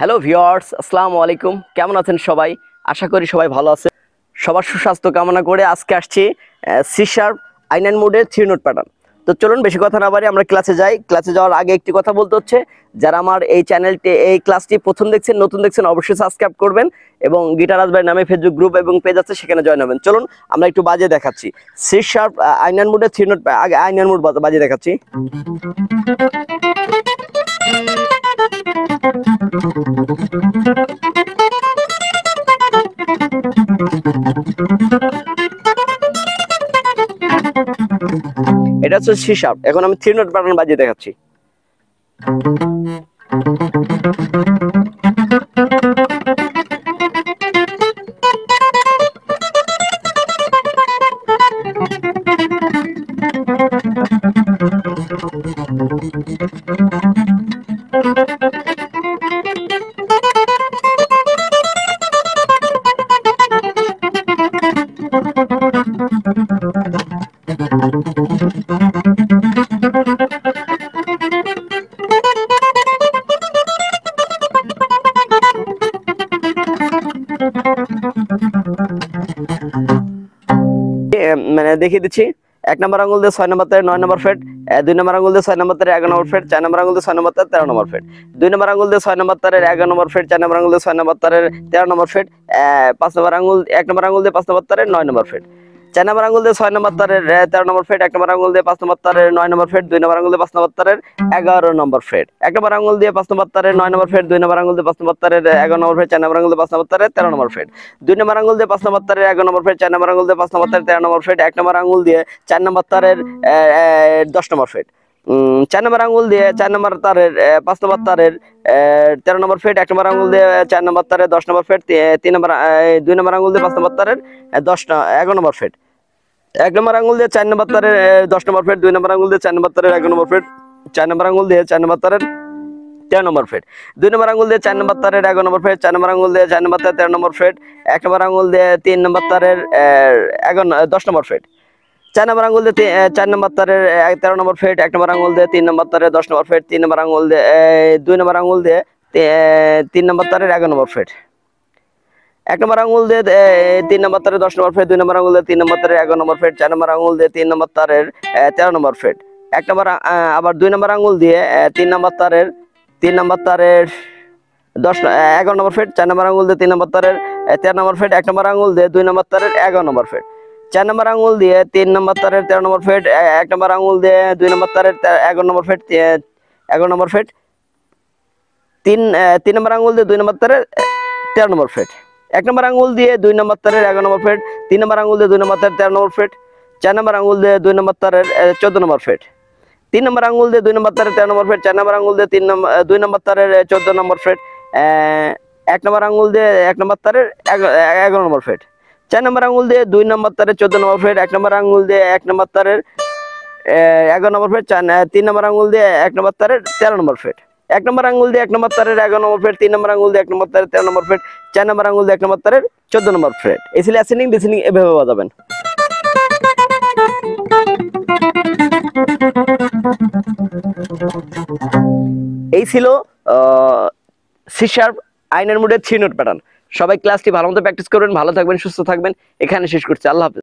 Hello viewers, আসসালামু আলাইকুম। কেমন আছেন সবাই? আশা করি সবাই ভালো আছে। সবার সুস্বাস্থ্য কামনা করে আজকে আসছি সি শার্প আই9 মোডের 3 নোট প্যাটার্ন। তো চলুন বেশি কথা না বাড়ি আমরা ক্লাসে যাই। ক্লাসে যাওয়ার আগে একটি কথা বলতে হচ্ছে, যারা আমার এই চ্যানেলটি এই ক্লাসটি প্রথম দেখছেন, নতুন দেখছেন, অবশ্যই সাবস্ক্রাইব করবেন এবং গিটার রাজবাই নামে ফেসবুক গ্রুপ এবং পেজ আছে, সেখানে জয়েন হবেন। চলুন আমরা একটু বাজিয়ে দেখাচ্ছি সি শার্প আই9 মোডের 3 নোট। আগে আই9 মোড বাজিয়ে দেখাচ্ছি। এটা হচ্ছে সি শার্প। এখন আমি 3 নোট প্যাটার্ন বাজিয়ে দেখাচ্ছি। মানে দেখিয়ে দিচ্ছি। 1 নম্বর আঙুল দিয়ে 6 নম্বর তারে 9 নম্বর ফ্রেট, 2 নম্বর আঙুল দিয়ে 6 নম্বর তারে 11 নম্বর ফ্রেট, 4 নম্বর আঙুল দিয়ে 6 নম্বর তারে 13 নম্বর ফ্রেট, 2 নম্বর আঙুল দিয়ে 6 নম্বর তারে 11 নম্বর ফ্রেট, 4 নম্বর আঙুল দিয়ে 6 নম্বর তারে 13 নম্বর ফ্রেট, 5 নম্বর আঙুল 1 নম্বর আঙুল দিয়ে 5 নম্বর তারে 9 নম্বর ফ্রেট, 4 নম্বর আঙুল দিয়ে 6 নম্বর তারে 13 নম্বর ফ্রেট, 1 নম্বর আঙুল দিয়ে 5 নম্বর তারে 9 নম্বর ফ্রেট, 2 নম্বর আঙুল দিয়ে 5 নম্বর তারে 11 নম্বর ফ্রেট, 1 নম্বর আঙুল দিয়ে 5 নম্বর তারে 9 নম্বর ফ্রেট, 2 নম্বর আঙুল দিয়ে 5 নম্বর তারে 11 নম্বর ফ্রেট, 4 নম্বর আঙুল দিয়ে 5 নম্বর তারে 13 নম্বর ফ্রেট, 2 নম্বর আঙুল দিয়ে 5 নম্বর তারে 11 নম্বর ফ্রেট, 4 নম্বর আঙুল দিয়ে 5 নম্বর তারে 13 নম্বর ফ্রেট, 1 নম্বর আঙুল দিয়ে 4 নম্বর তারের 10 নম্বর ফ্রেট, 4 নম্বর আঙুল দিয়ে 4 নম্বর তারের 5 নম্বর তারের 13 নম্বর ফ্রেট, 1 নম্বর আঙুল দিয়ে 4 নম্বর তারের 10 নম্বর ফ্রেট, 2 নম্বর আঙুল দিয়ে 5 নম্বর তারের 11 নম্বর ফ্রেট, 1 নম্বর আঙুল দিয়ে 4 নম্বর তারের 10 নম্বর ফ্রেট, 2 নম্বর আঙুল দিয়ে 4 নম্বর তারের 11 নম্বর ফ্রেট, 4 নম্বর আঙুল দিয়ে 4 নম্বর তারের 13 নম্বর ফ্রেট, 2 নম্বর আঙুল দিয়ে 4 নম্বর তারের 11 নম্বর ফ্রেট, 4 নম্বর আঙুল দিয়ে 4 নম্বর তারের 13 নম্বর ফ্রেট, 1 নম্বর আঙুল দিয়ে 3 নম্বর তারের 10 নম্বর ফ্রেট, 4 নম্বর আঙুল দিয়ে 4 নম্বর তারের 13 নম্বর ফ্রেট, 1 নম্বর আঙুল দিয়ে 3 নম্বর তারের 10 নম্বর ফ্রেট, 3 নম্বর আঙুল দিয়ে 2 নম্বর আঙুল দিয়ে 3 নম্বর তারের 11 নম্বর ফ্রেট, 1 নম্বর আঙুল দিয়ে 3 নম্বর তারের 10 নম্বর ফ্রেট, 2 নম্বর আঙুল দিয়ে 3 নম্বর তারের 11 নম্বর ফ্রেট, 4 নম্বর আঙুল দিয়ে 3 নম্বর তারের 13 নম্বর ফ্রেট, 1 নম্বর আবার 2 নম্বর আঙুল দিয়ে 3 নম্বর তারের 11 নম্বর ফ্রেট, 4 নম্বর আঙুল দিয়ে 3 নম্বর তারের 13 নম্বর ফ্রেট, 1 নম্বর আঙুল দিয়ে 2 নম্বর তারের 11 নম্বর ফ্রেট, 4 নম্বর আঙুল দিয়ে 3 নম্বর তারের 13 নম্বর ফ্রেট, 1 নম্বর আঙুল দিয়ে 2 নম্বর তারের 11 নম্বর ফ্রেট, 11 নম্বর ফ্রেট, 3 নম্বর আঙুল দিয়ে 2 নম্বর তারের 13 নম্বর ফ্রেট, 1 নম্বর আঙুল দিয়ে 2 নম্বর তারের 11 নম্বর ফ্রেট, 3 নম্বর আঙুল দিয়ে 2 নম্বর তারের 13 নম্বর ফ্রেট, 4 নম্বর আঙুল দিয়ে 2 নম্বর তারের 14 নম্বর ফ্রেট, 3 নম্বর আঙুল দিয়ে 2 নম্বর তারের 13 নম্বর ফ্রেট, 4 নম্বর আঙুল দিয়ে 2 নম্বর তারের 14 নম্বর ফ্রেট, 1 নম্বর আঙুল দিয়ে 1 নম্বর তারের 11 নম্বর ফ্রেট, 4 নম্বর আঙুল দিয়ে 2 নম্বর তারের 14 নম্বর ফ্রেট, 1 নম্বর আঙুল দিয়ে 1 নম্বর তারের 11 নম্বর ফ্রেট, 3 নম্বর আঙুল দিয়ে 1 নম্বর তারের 13 নম্বর ফ্রেট, 1 নম্বর আঙুল দিয়ে 1 নম্বর তারের 11 নম্বর ফ্রেট, 3 নম্বর আঙুল দিয়ে 1 নম্বর তারের 13 নম্বর ফ্রেট, 4 নম্বর আঙুল দিয়ে 1 নম্বর তারের 14 নম্বর ফ্রেট। এই ছিল অ্যাসেন্ডিং ডিসেন্ডিং, এভাবে বাজাবেন। এই ছিল সি শার্প আই9 মোডের 3 নোট প্যাটার্ন। সবাই ক্লাসটি ভালো মতো প্র্যাকটিস করবেন, ভালো থাকবেন, সুস্থ থাকবেন। এখানে শেষ করছি। আল্লাহ হাফেজ।